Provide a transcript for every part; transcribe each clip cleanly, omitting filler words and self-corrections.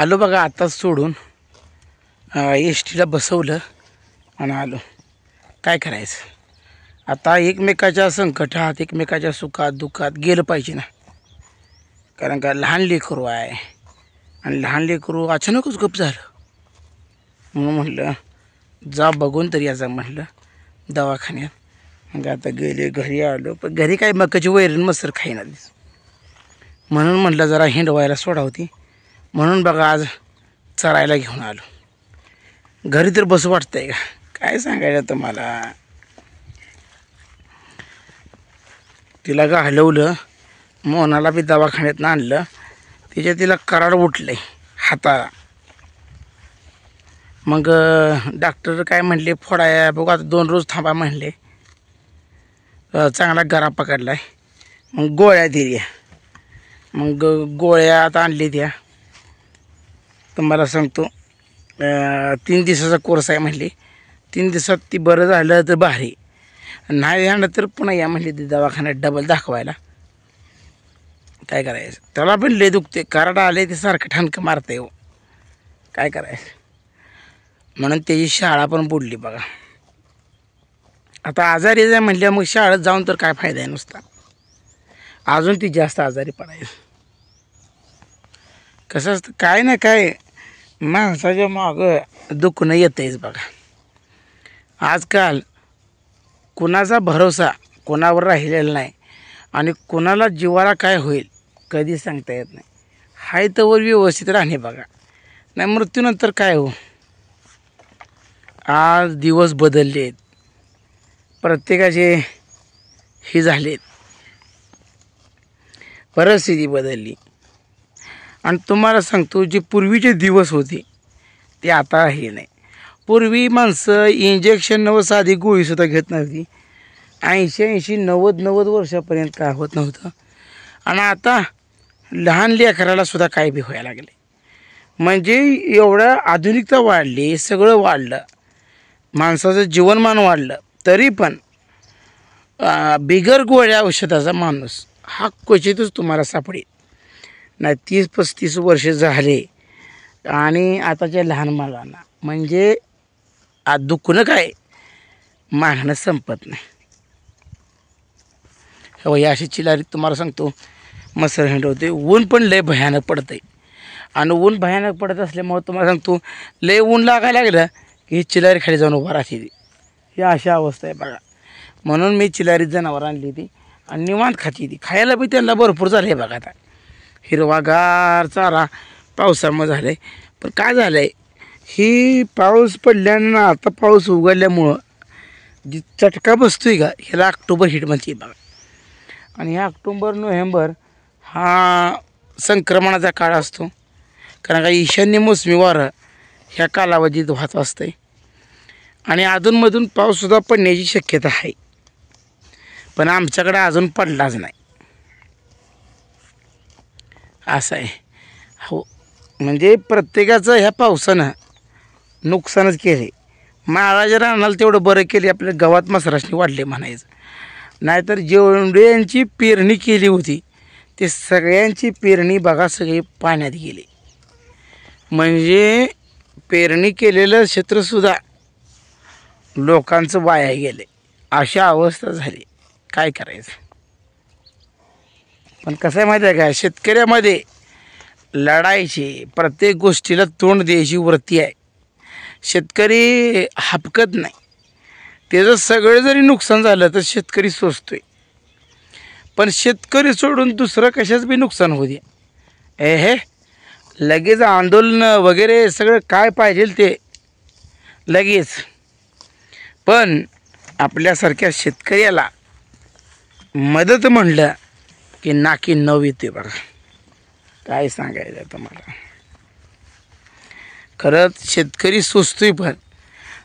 आलो बघा आताच सोडून एस टीला बसवलं आणि आलो. काय करायचं आता, एकमेकाच्या संकटात एकमेकाच्या सुखात दुःखात गेलं पाहिजे ना. कारण का लहान लेकरू आहे आणि लहान लेकरू अचानकच गप झालं. म्हणून म्हटलं जा बघून तरी याचा म्हटलं दवाखान्यात. मग आता गेले घरी आलो, पण घरी काय मकाची वैरण मसर खाईना दिस. म्हणून म्हटलं जरा हिंडवायला सोडावती, म्हणून बघा आज चरायला घेऊन आलो. घरी तर बसू वाटतंय का काय सांगायचं तुम्हाला. तिला घालवलं, मोनाला बी दवाखान्यात आणलं. तिला कराड उठले हाताला. मग डॉक्टर काय म्हणले फोडाया बघू आता 2 रोज थांबा म्हणले. चांगला गरा पकडलाय. मग गोळ्या दिल्या. मग गोळ्या आता आणली त्या. तुम्हाला सांगतो 3 दिवसाचा कोर्स आहे म्हणले. 3 दिवसात ती बरं झालं तर भारी, नाही झालं तर पुन्हा या म्हणले ती दवाखान्यात डबल दाखवायला. काय करायचं, त्याला पण लय दुखते, कराड आले ते सारखं ठणकं मारते हो. काय करायचं, म्हणून त्याची शाळा पण बुडली बघा. आता आजारी जाय म्हणल्या मग शाळेत जाऊन तर काय फायदा आहे नुसता, अजून ती जास्त आजारी पडायचं. कसं असतं काय ना काय माणसाच्या मागं दुखणं येतंच बघा. आजकाल कुणाचा भरोसा कोणावर राहिलेला नाही आणि कुणाला जीवाला काय होईल कधी सांगता येत नाही. हाय तोवर व्यवस्थित राहणे बघा, नाही मृत्यूनंतर काय हो. आज दिवस बदललेत, प्रत्येकाचे हे झालेत, परिस्थिती बदलली. आणि तुम्हाला सांगतो जे पूर्वीचे दिवस होते ते आता हे नाही. पूर्वी माणसं इंजेक्शन व साधी गोळीसुद्धा घेत नव्हती. 80-90 वर्षापर्यंत काय होत नव्हतं. आणि आता लहान लेकराला काय बी व्हायला लागले. म्हणजे एवढं आधुनिकता वाढली, सगळं वाढलं, माणसाचं जीवनमान वाढलं, तरी पण बिगर गोळ्या औषधाचा माणूस हा क्वचितच तुम्हाला सापडेल. नाही 30-35 वर्ष झाले आणि आताच्या लहान मुलांना म्हणजे दुखणं काय मागणं संपत नाही. हो या अशी चिलारी तुम्हाला सांगतो मसर हिंडवते. ऊन पण लय भयानक पडतंय आणि ऊन भयानक पडत असल्यामुळे तुम्हाला सांगतो लय ऊन लागायला लागलं की ही चिलारी खाली जाऊन उभा राहते. ही अशा अवस्था आहे बघा. म्हणून मी चिलारीत जनावर आणली ती आणि निवांत खाती ती. खायला बी त्यांना भरपूर झालं आहे बघा. आता हिरवागार चारा पावसामुळे झालं आहे. पण काय झालं आहे, ही पाऊस पडल्यानं आता पाऊस उघडल्यामुळं जी चटका बसतोय का ह्याला ऑक्टोबर हिट म्हणते बघा. आणि ह्या ऑक्टोबर-नोव्हेंबर हा संक्रमणाचा काळ असतो. कारण का ईशान्य मोसमी वारं ह्या कालावधीत वाहत असते आणि अधूनमधून पाऊससुद्धा पडण्याची शक्यता आहे. पण आमच्याकडे अजून पडलाच नाही असं आहे. हो म्हणजे प्रत्येकाचं ह्या पावसानं नुकसानच केले. महाराजा रानाला तेवढं बरं केले, आपल्या गावात मसराशनी वाढले म्हणायचं. नाहीतर जेवढ्यांची पेरणी केली होती ते सगळ्यांची पेरणी बघा सगळी पाण्यात गेली. म्हणजे पेरणी केलेलं क्षेत्रसुद्धा लोकांचं वाया गेले, अशा अवस्था झाली. काय करायचं. पण कसं आहे माहिती आहे का, शेतकऱ्यामध्ये लढायची, प्रत्येक गोष्टीला तोंड द्यायची वृत्ती आहे. शेतकरी हपकत नाही. त्याचं सगळं जरी नुकसान झालं तर शेतकरी सोचतोय. पण शेतकरी सोडून दुसरं कशाच बी नुकसान होऊ दे, हे लगेच आंदोलन वगैरे सगळं काय पाहिजे ते लगेच. पण आपल्यासारख्या शेतकऱ्याला मदत म्हणलं की नाकी नऊ येते बघा. काय सांगायचं तुम्हाला. खरंच शेतकरी सुचतोय पण,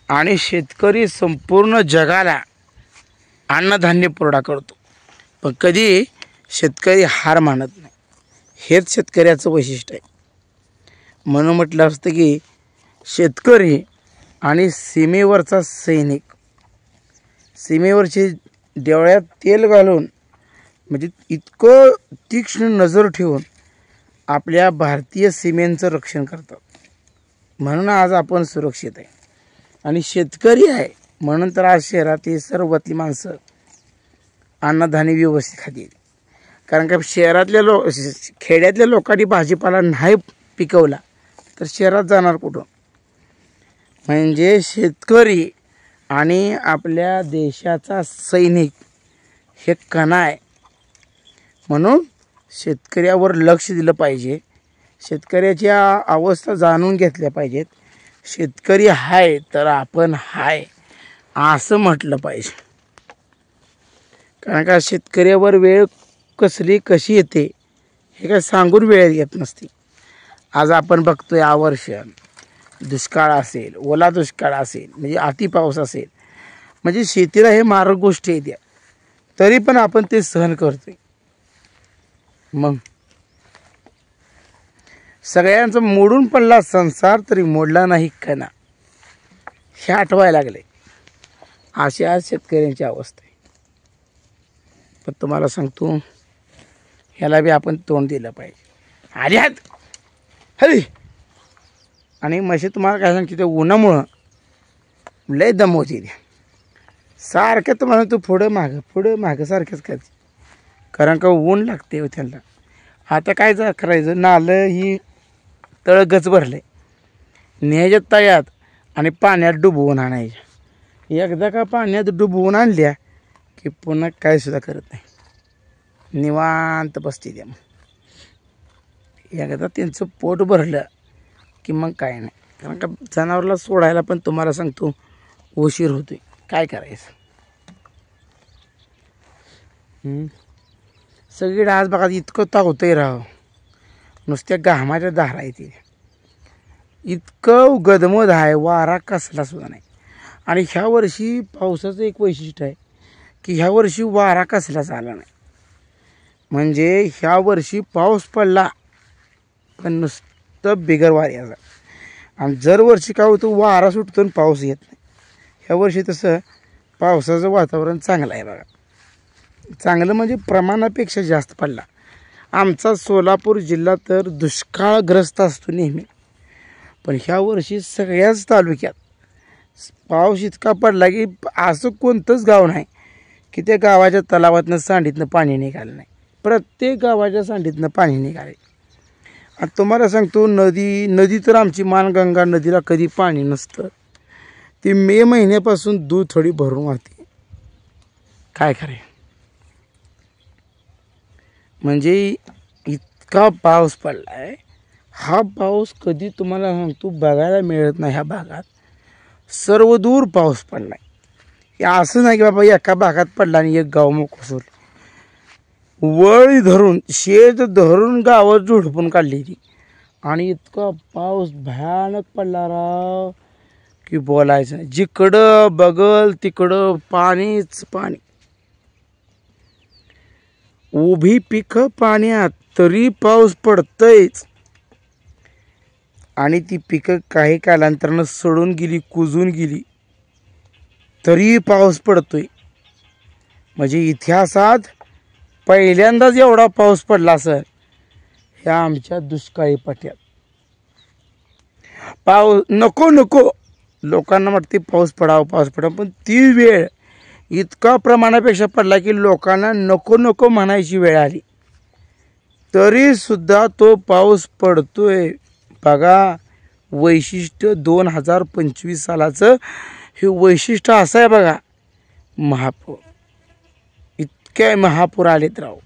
आणि शेतकरी संपूर्ण जगाला अन्नधान्य पुरवठा करतो. पण कधी शेतकरी हार मानत नाही, हेच शेतकऱ्याचं वैशिष्ट्य आहे. म्हणून म्हटलं असतं की शेतकरी आणि सीमेवरचा सैनिक, सीमेवरचे डोळ्यात तेल घालून म्हणजे इतकं तीक्ष्ण नजर ठेवून आपल्या भारतीय सीमेचं रक्षण करतात, म्हणून आज आपण सुरक्षित आहे. आणि शेतकरी आहे म्हणून तर आज शहरातील सर्वातली माणसं अन्नधान्य व्यवस्थित खातील. कारण का शहरातल्या खेड्यातल्या लोकांनी भाजीपाला नाही पिकवला तर शहरात जाणार कुठं. म्हणजे शेतकरी आणि आपल्या देशाचा सैनिक हे कणा आहे. म्हणून शेतकऱ्यावर लक्ष दिलं पाहिजे, शेतकऱ्याच्या अवस्था जाणून घेतल्या पाहिजेत. शेतकरी हाय तर आपण हाय असं म्हटलं पाहिजे. कारण का शेतकऱ्यावर वेळ कशी येते हे काय सांगून वेळ येत नसते. आज आपण बघतोय यावर्षी दुष्काळ असेल, ओला दुष्काळ असेल, म्हणजे अति पाऊस असेल, म्हणजे शेतीला हे मारक गोष्टी आहेत या, तरी पण आपण ते सहन करतोय. मग सगळ्यांचा मोडून पडला संसार तरी मोडला नाही कणा, हे आठवायला लागले. अशी आज शेतकऱ्यांची अवस्था आहे. पण तुम्हाला सांगतो ह्याला बी आपण तोंड दिलं पाहिजे. आली आहेत हरी. आणि म्हशी तुम्हाला काय सांगते, त्या उन्हामुळं लय दमवते द्या सारखं. तुम्हाला तू पुढं मागं सारखंच करते, कारण का ऊन लागते हो त्यांना. आता काय करायचं, नालं ही तळगच भरले, न्यायच्या तळ्यात आणि पाण्यात डुबवून आणायच्या. एकदा का पाण्यात डुबवून आणल्या की पुन्हा काय सुद्धा करत नाही, निवांत बसते द्या. मग एकदा त्यांचं पोट भरलं की मग काय नाही. कारण का जनावरला सोडायला पण तुम्हाला सांगतो उशीर होतोय, काय करायचं. सगळीकडे आज बघा इतकं तावतंय राव, नुसत्या घामाच्या धारा येते, इतकं गदमद आहे, वारा कसला सुद्धा नाही. आणि ह्या वर्षी पावसाचं एक वैशिष्ट्य आहे की ह्या वर्षी वारा कसलाच आला नाही. म्हणजे ह्या वर्षी पाऊस पडला पण नुसतं बिगर वाऱ्याचा. आणि दरवर्षी काय होतं, वारा सुटतो आणि पाऊस येत नाही. ह्या वर्षी तसं पावसाचं वातावरण चांगलं आहे बघा. चांगलं म्हणजे प्रमाणापेक्षा जास्त पडला. आमचा सोलापूर जिल्हा तर दुष्काळग्रस्त असतो नेहमी, पण ह्या वर्षी सगळ्याच तालुक्यात पाऊस इतका पडला की असं कोणतंच गाव नाही की त्या गावाच्या तलावातनं सांडीतनं पाणी निघालं नाही. प्रत्येक गावाच्या सांडीतनं पाणी निघाले. आणि तुम्हाला सांगतो नदी तर आमची मानगंगा नदीला कधी पाणी नसतं. ती मे महिन्यापासून दूध थोडी भरून वाहते. काय खरे, म्हणजे इतका पाऊस पडला आहे. हा पाऊस कधी तुम्हाला सांगतो बघायला मिळत नाही. ह्या भागात सर्व दूर पाऊस पडला आहे. असं नाही की बाबा एका भागात पडला आणि एक गाव मोकळं सोडलं. वळी धरून शेत धरून गावात झोडपून काढली ती. आणि इतका पाऊस भयानक पडला राव की बोलायचं नाही. जिकडं बगल तिकडं पाणीच पाणी, उभी पिकं पाण्यात तरी पाऊस पडतयच. आणि ती पिकं काही कालांतरानं सडून गेली, कुजून गेली तरी पाऊस पडतोय. म्हणजे इतिहासात पहिल्यांदाच एवढा पाऊस पडला असेल ह्या आमच्या दुष्काळी पट्ट्यात. पाऊस नको लोकांना वाटते पाऊस पडावा, पण ती वेळ इतका प्रमाणापेक्षा पडला की लोकांना नको म्हणायची वेळ आली. तरी सुद्धा तो पाऊस पडतोय. बघा वैशिष्ट्य 2025 सालाचं हे वैशिष्ट्य असं आहे बघा. महापूर, इतके महापूर आलेत राव.